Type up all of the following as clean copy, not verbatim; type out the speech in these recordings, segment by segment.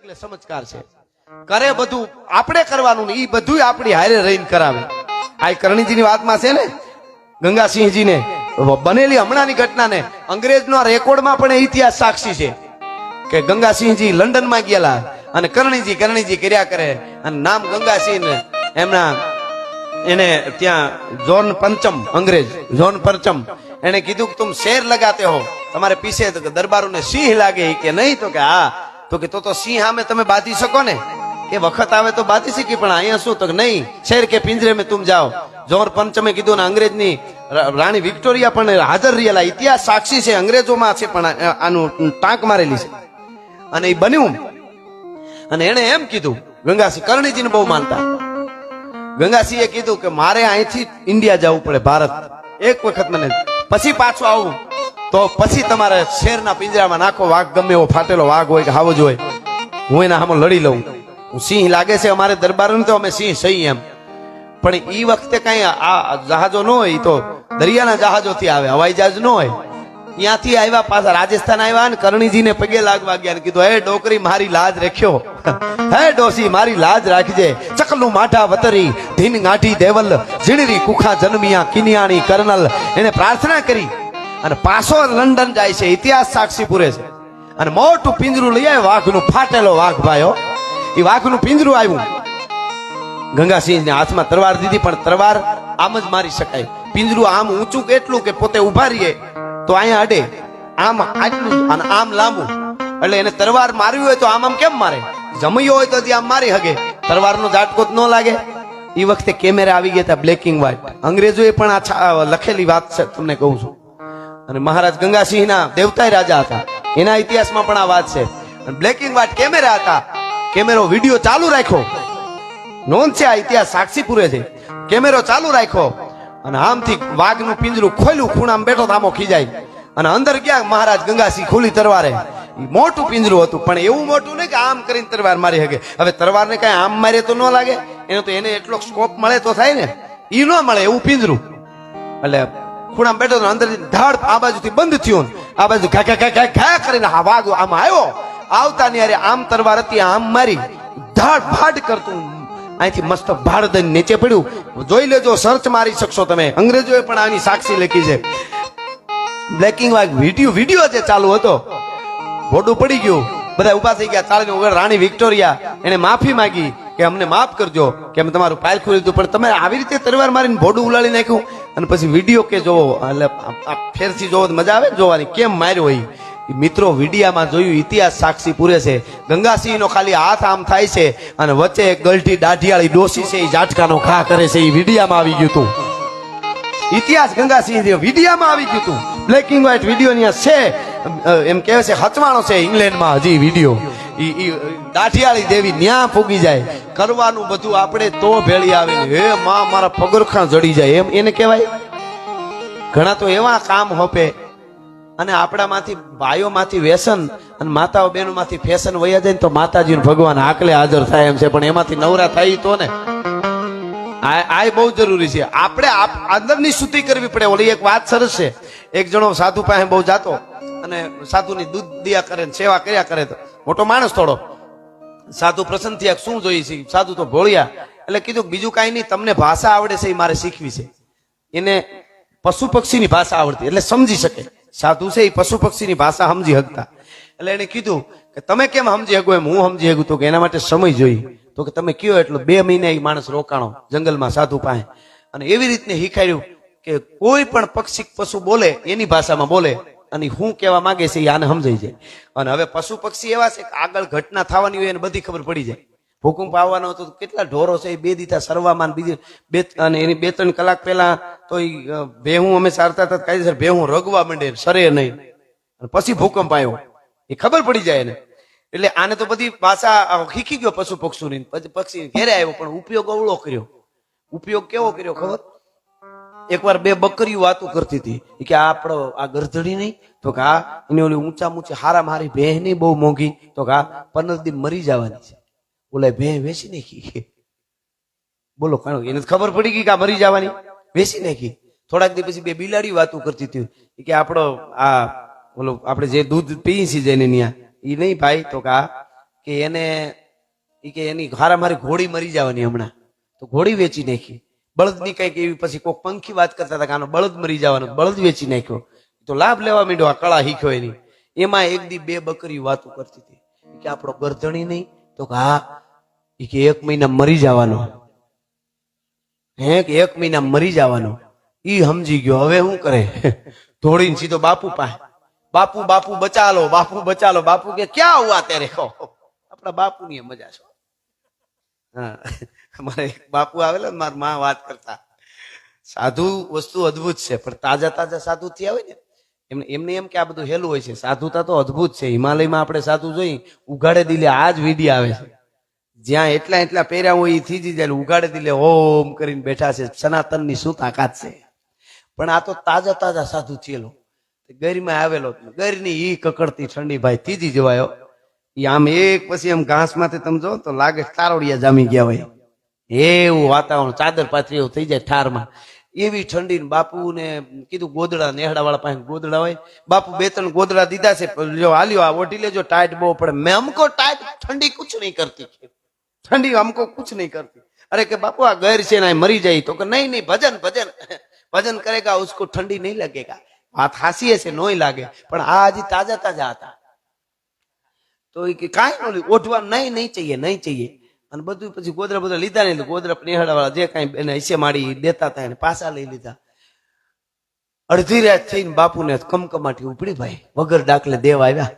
એટલે સમજકાર છે. કરે બધું આપણે કરવાનું ને ઈ બધું આપણી હારે રહીને કરાવે. આ કરણીજીની વાતમાં છે ને, ગંગાસિંહજીને બનેલી હમણાંની ઘટનાને અંગ્રેજનો રેકોર્ડમાં પણ ઇતિહાસ સાક્ષી છે કે ગંગાસિંહજી લંડનમાં ગયેલા અને કરણીજી કર્યા કરે અને નામ ગંગાસિંહ ને એમના એને ત્યાં જોન પંચમ અંગ્રેજ જોન પંચમ એને કીધું કે तुम शेर लगाते हो, તમારે પીછે તો દરબારો ને સિંહ લાગે કે નહીં, તો કે હા, તો કે તો સિંહ સામે તમે બાંધી શકો ને, એ વખત આવે તો બાંધી શકી, પણ અહીંયા શું, તો કે નહીં, શેર કે પિંજરે में तुम जाओ. જોર પંચમે કીધું ને અંગ્રેજની રાણી વિક્ટોરિયા પણ હાજર રહેલા, ઇતિહાસ સાક્ષી છે, અંગ્રેજોમાં છે પણ આનું ટાંક મારેલી છે. અને એ બન્યું અને એને એમ કીધું, ગંગાસિંહ કરણીજીને બહુ માનતા, ગંગાસિંહે કીધું કે મારે અહીંથી ઇન્ડિયા જવું પડે, ભારત એક વખત મને, પછી પાછું આવું તો પછી તમારે શેરના પિંજરામાં નાખો, વાઘ ગમે એવો ફાટેલો વાઘ હોય કે હાવો જ હોય, હું એના સામે લડી લઉં, હું સિંહ લાગે છે અમારે દરબાર તો અમે સિંહ સહી એમ. પણ ઈ વખતે કઈ આ જહાજો ન હોય, તો દરિયાના જહાજોથી આવે, હવાઈ જહાજ ન હોય. ત્યાંથી આવ્યા, પાછા રાજસ્થાન આવ્યા ને કરણીજીને પગે લાગવા ગયા ને કીધું, હે ડોકરી મારી લાજ રાખ્યો, હે ડોસી મારી લાજ રાખજે, ચકલું માઠા વતરી ધીન ગાંઠી દેવલ ઝીણરી કુખા જન્મિયા કિનિયાણી કર્નલ. એને પ્રાર્થના કરી અને પાછો લંડન જાય છે, ઇતિહાસ સાક્ષી પૂરે છે. અને મોટું પિંજરું લઈ આવે, વાઘનું ફાટેલો વાઘ ભાઈઓ, એ વાઘનું પિંજરું આવ્યું. ગંગાસિંહને હાથમાં તલવાર દીધી, પણ તલવાર આમ જ મારી શકાય, પિંજરું આમ ઊંચું કેટલું કે પોતે ઉભા રહીએ તો અહીંયા અડે, આમ આટલું અને આમ લાંબુ, એટલે એને તલવાર મારવી હોય તો આમ કેમ મારે, જમ્યો હોય તો આમ મારી હગે, તલવારનો ઝાટકો જ ન લાગે. એ વખતે કેમેરા આવી ગયા હતા, બ્લેક એન્ડ વ્હાઇટ, અંગ્રેજોએ પણ આ લખેલી વાત છે તમને કહું છું. અને મહારાજ ગંગાસિંહના દેવતાય રાજા હતા, એના ઇતિહાસમાં પણ આ વાત છે. બ્લેક એન્ડ વ્હાઇટ કેમેરા હતા, કેમેરો વિડીયો ચાલુ રાખ્યો, નોંધ છે, આ ઇતિહાસ સાક્ષી પૂરે છે. કેમેરો ચાલુ રાખ્યો અને આમથી વાઘનું પિંજરું ખોલ્યું, ખૂણામાં બેઠો થામો ખીજાય અને અંદર ગયા મહારાજ ગંગાસિંહ ખુલ્લી તરવારે. મોટું પિંજરું હતું, પણ એવું મોટું નહીં કે આમ કરીને તરવાર મારી શકે. હવે તરવારને કઈ આમ મારે તો ન લાગે, એનો તો એને એટલો સ્કોપ મળે તો થાય ને, ઈ ન મળે એવું પિંજરું. એટલે ખૂણામાં બેઠો અંદર ધાડ આ બાજુથી બંધ થયું, આ બાજુ ઘા ઘા ઘા ઘા કરીને આ વાઘ આમ આવ્યો, આવતા ની આમ તરવાર હતી, આમ મારી ધાડ ભાડ કરતું, અહીંથી મસ્ત ભાડ દઈને નીચે પડ્યું. જોઈ લેજો, સર્ચ મારી શકશો તમે, અંગ્રેજોએ પણ આની સાક્ષી લખી છે. બ્લેક એન્ડ વ્હાઇટ વિડીયો જે ચાલુ હતો, ભોડું પડી ગયું, બધા ઉભા થઈ ગયા ચાલીને ઉભા. રાણી વિક્ટોરિયા એને માફી માંગી કે અમને માફ કરજો કે અમે તમારું પાયખું લીધું, પણ તમે આવી રીતે તલવાર મારીને ભોડું ઉલાળી નાખ્યું. અને પછી વિડીયો કે જોવો, એટલે ફેરથી જોવો મજા આવે જોવાની, કેમ માર્યો હોય. મિત્રો વિડીયામાં જોયું, ઇતિહાસ સાક્ષી પૂરે છે. ગંગાસિંહ નો ખાલી હાથ આમ થાય છે અને વચ્ચે એક ગલટી દાઢિયાળી ડોસી છે, એ ઝાટકાનો ઘા કરે છે, એ વિડીયામાં આવી ગયું હતું. ઇતિહાસ ગંગાસિંહ વિડીયામાં આવી ગયું હતું, બ્લેક એન્ડ વ્હાઇટ વિડીયો છે, એમ કહે છે હચવાણો છે ઇંગ્લેન્ડમાં હજી વિડીયો. દાઢિયાળી દેવી ન્યા ફૂગી જાય, કરવાનું બધું આપણે તો ભેળી આવે, હે માં મારા પગરખા જડી જાય, એમ એને કહેવાય. ઘણા તો એવા કામ હોપે, અને આપણામાંથી ભાઈઓમાંથી વ્યસન અને માતાઓ બહેનો માંથી ફેશન વયા જાય ને તો માતાજી ભગવાન આકલે હાજર થાય એમ છે, પણ એમાંથી નવરા થાય તો ને આ બહુ જરૂરી છે. આપણે અંદરની શુદ્ધિ કરવી પડે. ઓલી એક વાત સરસ છે, એક જણો સાધુ પાસે બહુ જાતો અને સાધુની દૂધ દિયા કરે, સેવા કર્યા કરે, તો મોટો માણસ થોડો, સાધુ પ્રસન્ન થયા, શું જોઈએ છે, સાધુ તો ભોળિયા, એટલે કીધું બીજું કાંઈ નહીં, તમને ભાષા આવડે છે એ મારે શીખવી છે. એને પશુ પક્ષીની ભાષા આવડતી એટલે સમજી શકે. સાધુ છે એ પશુ પક્ષીની ભાષા સમજી શકતા, એટલે એને કીધું કે તમે કેમ સમજી શકો એમ હું સમજી શકું, તો કે એના માટે સમય જોઈએ. તો કે તમે કયો એટલો 2 મહિના એ માણસ રોકાણો જંગલમાં સાધુ પાસે, અને એવી રીતને શીખાડ્યું કે કોઈ પણ પક્ષી પશુ બોલે એની ભાષામાં બોલે, અને હું કેવા માંગે છે એ આને સમજાઈ જાય. અને હવે પશુ પક્ષી એવા છે કે આગળ ઘટના થવાની હોય એને બધી ખબર પડી જાય. ભૂકંપ આવવાનો હતો, કેટલા ઢોરો છે એ 2 દીધા સરવામાં, બીજી અને એની 2-3 કલાક પહેલા તો ભેહું અમે સારતા હતા, કાયદેસર ભેહું રગવા માંડે, સરે નહીં, પછી ભૂકંપ આવ્યો, એ ખબર પડી જાય એને. એટલે આને તો બધી ભાષા શીખી ગયો પશુ પક્ષીની. પછી પક્ષી ઘેરે આવ્યો, પણ ઉપયોગ અવળો કર્યો. ઉપયોગ કેવો કર્યો ખબર? એકવાર 2 બકરીઓ વાતો કરતી હતી કે આપણો આ ગરધડી નહીં, તો કે આ એની ઓલી ઊંચા ઊંચી હારા મારી ભેહ નહીં બહુ મોંઘી, તો કે આ 15 દિન મરી જવાની છે. ઓલા ભેહ વેચી નાખી. બોલો કાણો, એને ખબર પડી ગઈ કે આ મરી જવાની, વેચી નાખી. થોડાક દિવસ પછી 2 બિલાડી વાતો કરતી હતી કે આપણો આ ઓલો આપણે જે દૂધ પીએ છીએ જઈને ન્યા, એ નહીં ભાઈ, તો કે કે એને ઈ કે એની હારા મારી ઘોડી મરી જવાની હમણાં, તો ઘોડી વેચી નાખી. બળદની કઈક એવી પછી કોઈક પંખી વાત કરતા હતા કે આનો બળદ મરી જવાનો, બળદ વેચી નાખ્યો. તો લાભ લેવા માંડ્યો આ કળા શીખ્યો એની. એમાં એક દી બે બકરી વાતો કરતી હતી કે આપણો ગરધણી નહીં, તો કે હા, ઈ કે 1 મહિના મરી જવાનો. હે કે 1 મહિના મરી જવાનો. ઈ સમજી ગયો, હવે શું કરે? દોડીને સીધો બાપુ પાસે, બાપુ બાપુ બચા લો, બાપુ બચા લો. બાપુ કે ક્યાં હુઆ તેરે? કહો આપણા બાપુ ની મજા છે. હા, અમારે એક બાપુ આવેલા, મારી માં વાત કરતા, સાધુ વસ્તુ અદ્ભુત છે, પણ તાજા તાજા સાધુ થયા હોય ને એમને એમ કે આ બધું હેલું હોય છે. સાધુતા તો અદ્ભુત છે. હિમાલયમાં આપણે સાધુ જોઈ ઉઘાડે દિલે આ જ વિધિ આવે છે. જ્યાં એટલા એટલા પહેર્યા હોય એ થીજી જાય, ઉઘાડે દિલે ઓમ કરીને બેઠા છે. સનાતનની શું તાકાત છે! પણ આ તો તાજા તાજા સાધુ થયેલો, ગરીમાં આવેલો, ગરીની ઈ કકડતી ઠંડી ભાઈ થીજી જવાયો. ઈ આમ એક પછી એમ ઘાસ માંથી તમે જો તો લાગે તારોડિયા જામી ગયા હોય એવું વાતાવરણ, ચાદર પાથરી એવું થઈ જાય ઠારમાં. એવી ઠંડી. બાપુ ને કીધું ગોદડા, નેહડા વાળા પાસે ગોદડા હોય. બાપુ 2-3 ગોદડા દીધા છે, જો હાલ્યો આ ઓઢી લેજો, ટાઈટ બહુ પડે. મેં હમકો ટાઈટ, ઠંડી કુછ નહીં કરતી, ઠંડી હમકો કુછ નહીં કરતી. અરે કે બાપુ આ ગैर છે ને મરી જાય. તો કે નહીં નહીં, ભજન ભજન ભજન કરેગા ઉસકો ઠંડી નહીં लगेगा. વાત હાસી હશે, નોય લાગે, પણ આ હજી તાજા તાજા હતા. તો એ કે કાંઈ નો ઓઢવા, નહીં નહીં ચાહીએ, નહીં ચાહીએ. અને બધું પછી ગોદરા બધા લીધા ને, ગોદરા નેહડા વાળા જે કાંઈ એને હિસ્સે માડી દેતા હતા એને પાછા લઈ લીધા. અડધી રાત થઈને બાપુને કમકમાટી ઉપડી ભાઈ, વગર દાખલે દેવ આવ્યા.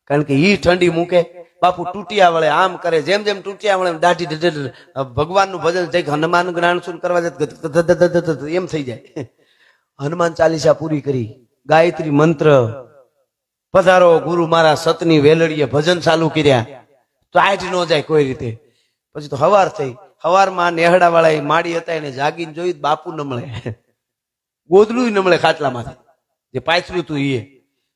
કારણ કે ઈ ઠંડી મૂકે. બાપુ તૂટિયા વળે, આમ કરે, જેમ જેમ તૂટિયા વળે દાઢી ભગવાનનું ભજન થઈ, હનુમાન જ્ઞાન સુન કરવા જાય એમ થઈ જાય. હનુમાન ચાલીસા પૂરી કરી, ગાયત્રી મંત્ર, પધારો ગુરુ મારા સતની વેલડીએ ભજન ચાલુ કર્યા. તો આઠ ન જાય કોઈ રીતે. પછી તો હવાર થઈ. હવારમાં નેહડા વાળા માડી હતા એને જાગીને જોયું, બાપુ ન મળે, ગોદડું ન મળે ખાટલામાંથી, જે પાથર્યું હતું એ.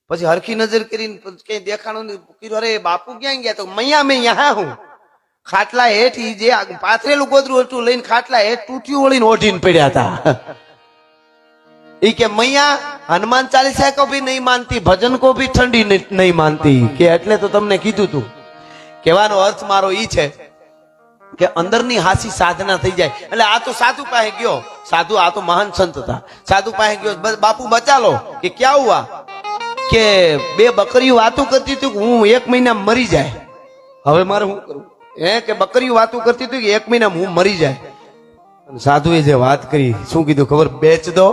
પછી હરખી નજર કરીને કઈ દેખાણું નહીં. અરે બાપુ ક્યાં ગયા? તો મૈયા મેં યહાં હું. ખાટલા હેઠ જે પાથરેલું ગોદડું હતું લઈને ખાટલા હેઠ તૂટ્યું વળીને ઓઢીને પડ્યા હતા. એ કે મૈયા હનુમાન ચાલીસા કો ભી નહીં માનતી, ભજન કો ભી ઠંડી નહીં માનતી. કે એટલે તો તમને કીધું તું. કહેવાનો અર્થ મારો ઈ છે કે અંદરની હાસી સાધના થઈ જાય. એટલે આ તો સાધુ પાસે ગયો, સાધુ આ તો મહાન સંત હતા, સાધુ પાસે ગયો, બાપુ બચા લો. કે ક્યાં હુઆ? કે 2 બકરીઓ વાતો કરતી હતી કે હું 1 મહિના મરી જાય, હવે મારે શું કરવું? કે બકરીઓ વાતો કરતી હતી કે 1 મહિના હું મરી જાય. સાધુએ જે વાત કરી શું કીધું ખબર? બેચ દો.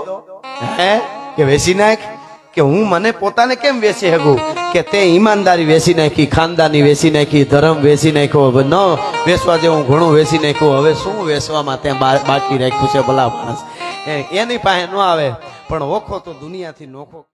કે વેચી નાખ. કે હું મને પોતાને કેમ વેચી શકું? કે તે ઈમાનદારી વેચી નાખી, ખાનદાની વેચી નાખી, ધર્મ વેચી નાખ્યો, હવે ન વેચવા જેવું ઘણું વેચી નાખ્યું, હવે શું વેચવામાં ત્યાં બાકી રાખ્યું છે? ભલા માણસ એની પાસે ન આવે, પણ ઓખો તો દુનિયાથી નોખો.